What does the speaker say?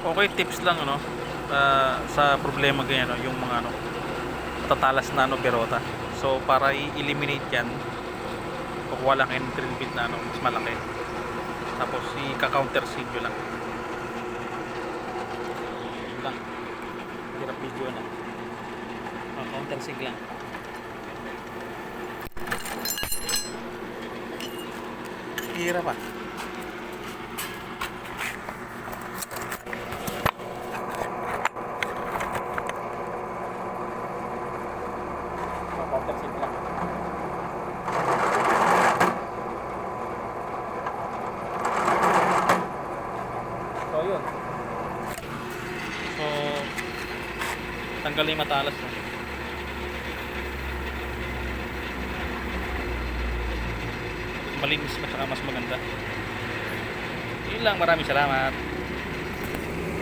Okay, tips lang ano, sa problema ganyan, no, yung mga ano, tatalas na ano, berota. So para i-eliminate 'yan, kukuha lang kayo ng drill bit na ano, mas malaki. Tapos i-counter sig nyo lang. Yun lang. Hirap video na. Counter sig lang. Hirap ah. Counter sig lang. So yun. So tanggalin yung matalas no. Malinis at saka mas maganda. Yun lang, maraming salamat.